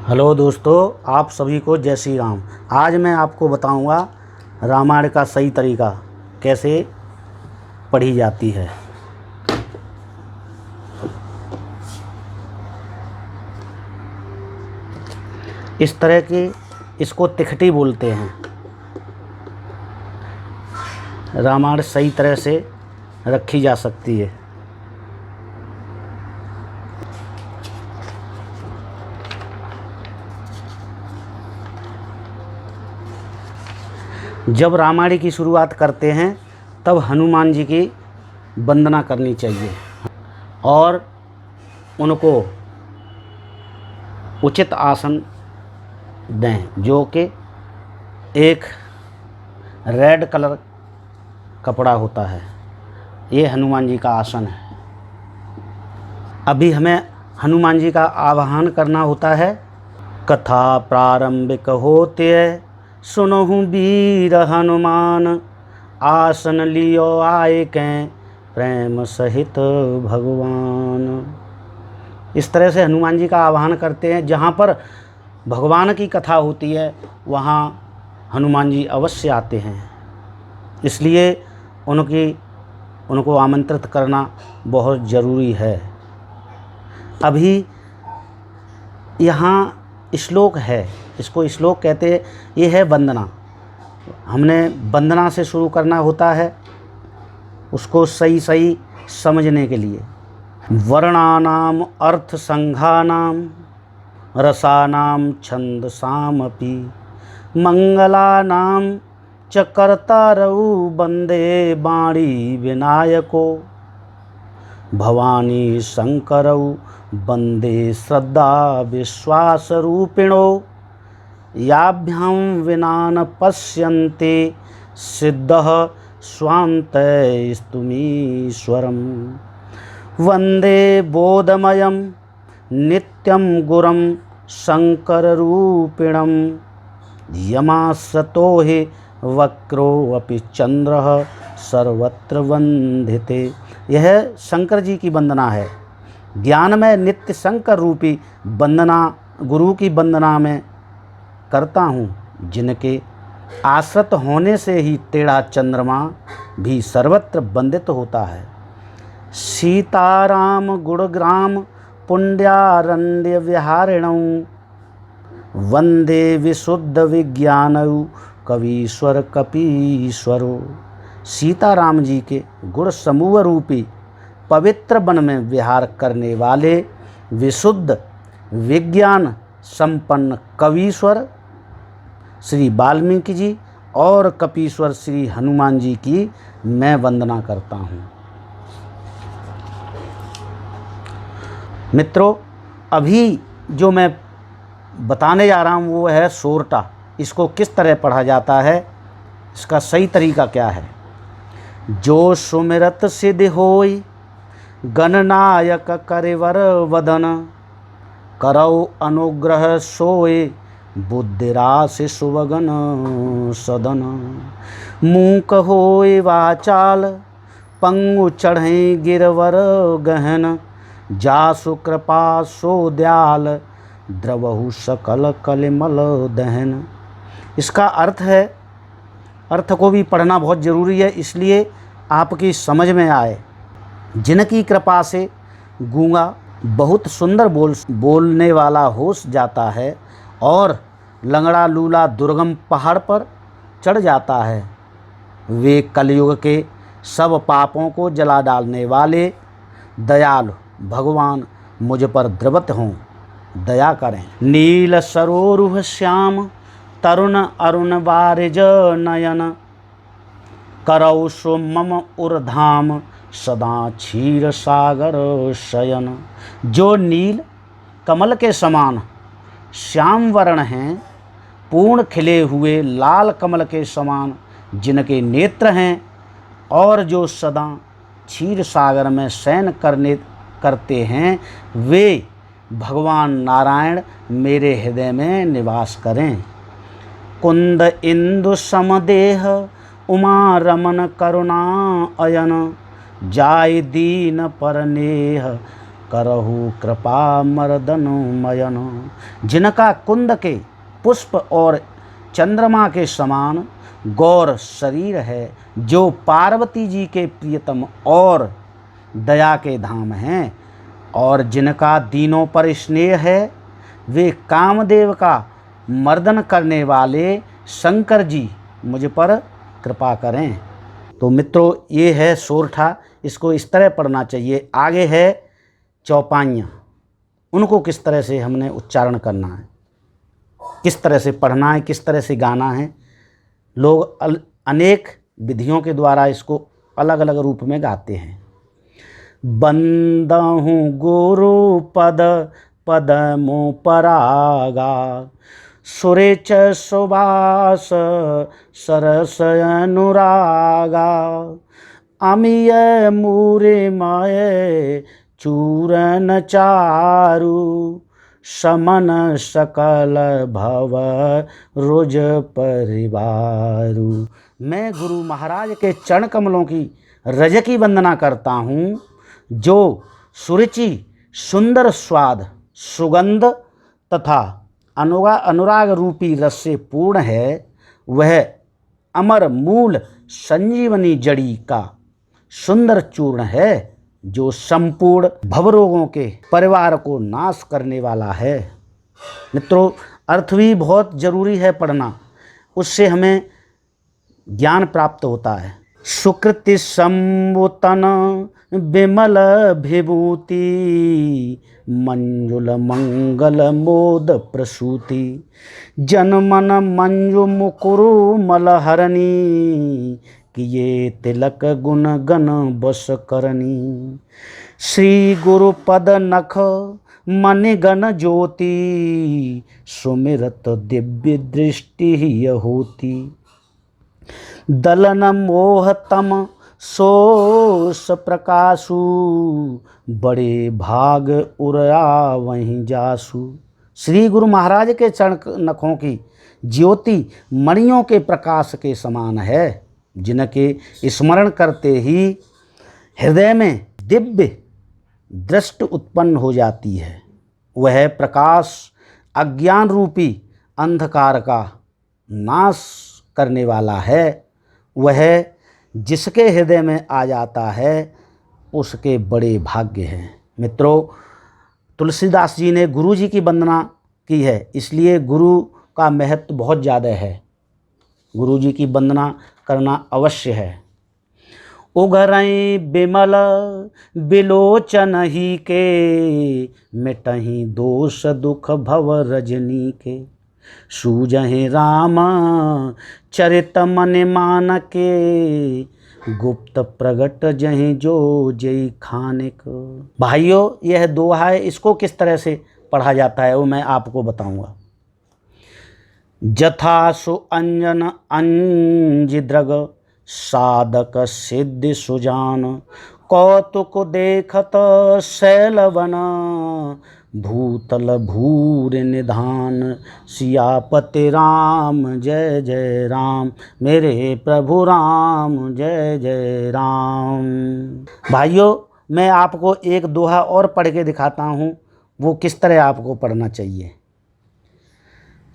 Hello दोस्तों, आप सभी को जय श्री राम। आज मैं आपको बताऊंगा रामायण का सही तरीका कैसे पढ़ी जाती है। इस तरह के इसको तिखटी बोलते हैं। रामायण सही तरह से रखी जा सकती है। जब रामायण की शुरुआत करते हैं तब हनुमान जी की वंदना करनी चाहिए और उनको उचित आसन दें, जो कि एक रेड कलर कपड़ा होता है। ये हनुमान जी का आसन है। अभी हमें हनुमान जी का आवाहन करना होता है। कथा प्रारंभिक होते सुनहु वीर हनुमान, आसन लियो आए कै प्रेम सहित भगवान। इस तरह से हनुमान जी का आवाहन करते हैं। जहाँ पर भगवान की कथा होती है वहाँ हनुमान जी अवश्य आते हैं, इसलिए उनको आमंत्रित करना बहुत ज़रूरी है। अभी यहाँ श्लोक है, इसको श्लोक कहते हैं। ये है वंदना। हमने वंदना से शुरू करना होता है, उसको सही सही समझने के लिए। वर्णानाम अर्थ संघानाम रसानाम छंदसामपि मंगलानाम च कर्तारौ वंदे वाणी विनायको, भवानी शंकरौ वंदे श्रद्धा विश्वास रूपिणो, याभ्यां विना न पश्यन्ते सिद्धः स्वान्तैस्तुमीश्वरम्। वंदे बोधमयं नित्यं गुरं शंकररूपिणं, यमाश्रितो हि वक्रो अपि चंद्रः सर्वत्र वंदिते। यह शंकर जी की वंदना है। ज्ञान में नित्य शंकर रूपी वंदना गुरु की वंदना में करता हूँ, जिनके आश्रित होने से ही टेढ़ा चंद्रमा भी सर्वत्र वंदित होता है। सीताराम गुणग्राम पुण्यारण्य विहारिणौ, वंदे विशुद्ध विज्ञानौ कवीश्वर कपीश्वरो। सीताराम जी के गुण समूह रूपी पवित्र वन में विहार करने वाले विशुद्ध विज्ञान संपन्न कवीश्वर श्री वाल्मीकि जी और कपीश्वर श्री हनुमान जी की मैं वंदना करता हूँ। मित्रों, अभी जो मैं बताने जा रहा हूँ वो है सोरठा। इसको किस तरह पढ़ा जाता है, इसका सही तरीका क्या है। जो सुमिरत सिद्ध होई गणनायक करेवर वदन, करौ अनुग्रह सोए बुद्धिराशि सुवगन सदन। मूक होए वाचाल पंगु चढ़े गिरवर गहन, जासु कृपा सो दयाल द्रवहु सकल कलिमल दहन। इसका अर्थ है, अर्थ को भी पढ़ना बहुत ज़रूरी है, इसलिए आपकी समझ में आए। जिनकी कृपा से गूंगा बहुत सुंदर बोलने वाला हो जाता है और लंगड़ा लूला दुर्गम पहाड़ पर चढ़ जाता है, वे कलयुग के सब पापों को जला डालने वाले दयालु भगवान मुझ पर द्रवत हों, दया करें। नील सरोरुह श्याम तरुण अरुण बारिज नयन, करौ सो मम उर्धाम सदा क्षीर सागर शयन। जो नील कमल के समान श्याम वर्ण हैं, पूर्ण खिले हुए लाल कमल के समान जिनके नेत्र हैं, और जो सदा क्षीर सागर में शयन करते हैं, वे भगवान नारायण मेरे हृदय में निवास करें। कुंद इंदु समदेह उमा रमन करुणा अयन, जाय दीन पर नेह करहु कृपा मर्दन मयन। जिनका कुंद के पुष्प और चंद्रमा के समान गौर शरीर है, जो पार्वती जी के प्रियतम और दया के धाम हैं, और जिनका दीनों पर स्नेह है, वे कामदेव का मर्दन करने वाले शंकर जी मुझ पर कृपा करें। तो मित्रों, ये है सोरठा, इसको इस तरह पढ़ना चाहिए। आगे है चौपाइयाँ, उनको किस तरह से हमने उच्चारण करना है, किस तरह से पढ़ना है, किस तरह से गाना है। लोग अनेक विधियों के द्वारा इसको अलग अलग रूप में गाते हैं। बंदहु गुरु पद पदमो परागा, सुरेच सुबास सरस अनुरागा, अमिय मूरे माय चूरन चारु, समन सकल भव रुज परिवारु। मैं गुरु महाराज के चरण कमलों की रज की वंदना करता हूँ, जो सुरुचि, सुंदर स्वाद, सुगंध तथा अनुराग रूपी रस से पूर्ण है। वह अमर मूल संजीवनी जड़ी का सुंदर चूर्ण है, जो संपूर्ण भवरोगों के परिवार को नाश करने वाला है। मित्रों, अर्थ भी बहुत जरूरी है पढ़ना, उससे हमें ज्ञान प्राप्त होता है। सुकृति संबुतन विमल विभूति, मंजुल मंगल मोद प्रसूति, जनमन मंजु मुकुरु मलहरणी, किए तिलक गुण गण बस करनी। श्री गुरु पद नख मन गण ज्योति, सुमिरत दिव्य दृष्टि ही होती। दलन मोह तम सोस प्रकाशु, बड़े भाग उरया वहीं जासु। श्री गुरु महाराज के चरण नखों की ज्योति मणियों के प्रकाश के समान है, जिनके स्मरण करते ही हृदय में दिव्य दृष्टि उत्पन्न हो जाती है। वह प्रकाश अज्ञान रूपी अंधकार का नाश करने वाला है। वह जिसके हृदय में आ जाता है, उसके बड़े भाग्य हैं। मित्रों, तुलसीदास जी ने गुरु जी की वंदना की है, इसलिए गुरु का महत्व बहुत ज़्यादा है। गुरु जी की वंदना करना अवश्य है। उगरई बिमल बिलोचन ही के, मिटहि दोष दुख भव रजनी के। सूजहि राम चरित मन मान के, गुप्त प्रगट जहि जो जय खानिक। भाइयों, यह दोहा है, इसको किस तरह से पढ़ा जाता है वो मैं आपको बताऊंगा। जथा सु अंजन अंजिद्रग, साधक सिद्धि सुजान। कौतुक देखत शैलवन, भूतल भूर निधान। सियापति राम जय जय राम, मेरे प्रभु राम जय जय राम। भाइयों, मैं आपको एक दोहा और पढ़ के दिखाता हूँ, वो किस तरह आपको पढ़ना चाहिए।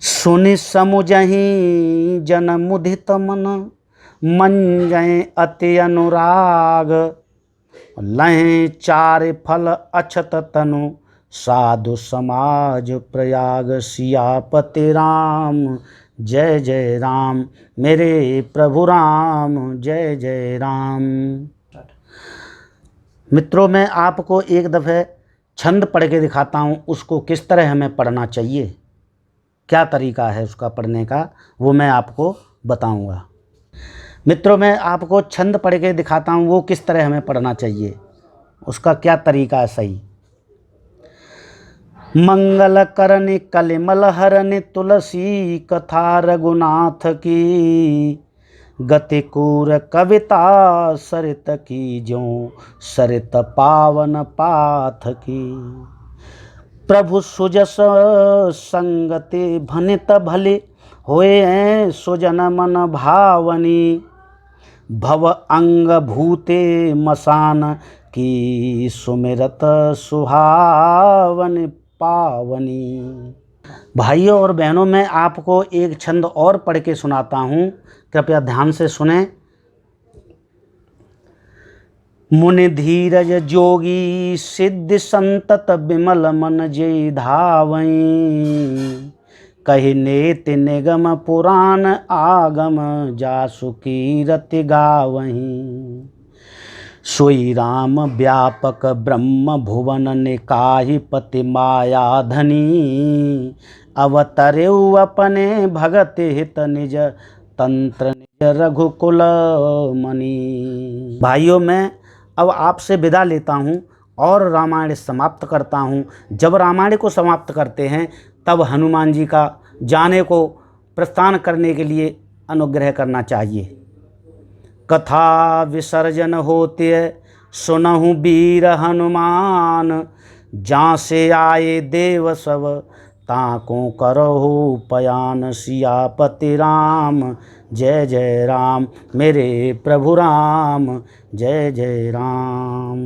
सुनि समुझहि जन मुदित मन, मंजय अति अनुराग। लहें चार फल अछत तनु, साधु समाज प्रयाग। सियापति राम जय जय राम, मेरे प्रभु राम जय जय राम। मित्रों, मैं आपको एक दफ़े छंद पढ़ के दिखाता हूँ, उसको किस तरह हमें पढ़ना चाहिए, क्या तरीका है उसका पढ़ने का, वो मैं आपको बताऊंगा। मित्रों, मैं आपको छंद पढ़ के दिखाता हूँ, वो किस तरह हमें पढ़ना चाहिए, उसका क्या तरीका है सही। मंगल करनि कलिमल हरनि, तुलसी कथा रघुनाथ की। गति कूर कविता सरित की, ज्यों सरित पावन पाथ की। प्रभु सुजस संगति भनित भले, होए हैं सुजन मन भावनी। भव अंग भूते मसान, की सुमिरत सुहावन पावनी। भाइयों और बहनों, मैं आपको एक छंद और पढ़ के सुनाता हूँ, कृपया ध्यान से सुने। मुनि धीरज जोगी सिद्ध संतत विमल मन जे धावई। कहि नेति निगम पुराण आगम जासु कीरति गावहीं। सोई राम व्यापक ब्रह्म भुवन निकाहि पति माया धनी। अवतरेउ अपने भगत हित निज तंत्र निज रघुकुल मणि। भाइयों, मैं अब आपसे विदा लेता हूँ और रामायण समाप्त करता हूँ। जब रामायण को समाप्त करते हैं तब हनुमान जी का जाने को प्रस्थान करने के लिए अनुग्रह करना चाहिए। कथा विसर्जन होते सुनहु वीर हनुमान। जहाँ से आए देव सब ताको करहु पयान। सियापति राम जय जय राम, मेरे प्रभु राम जय जय राम।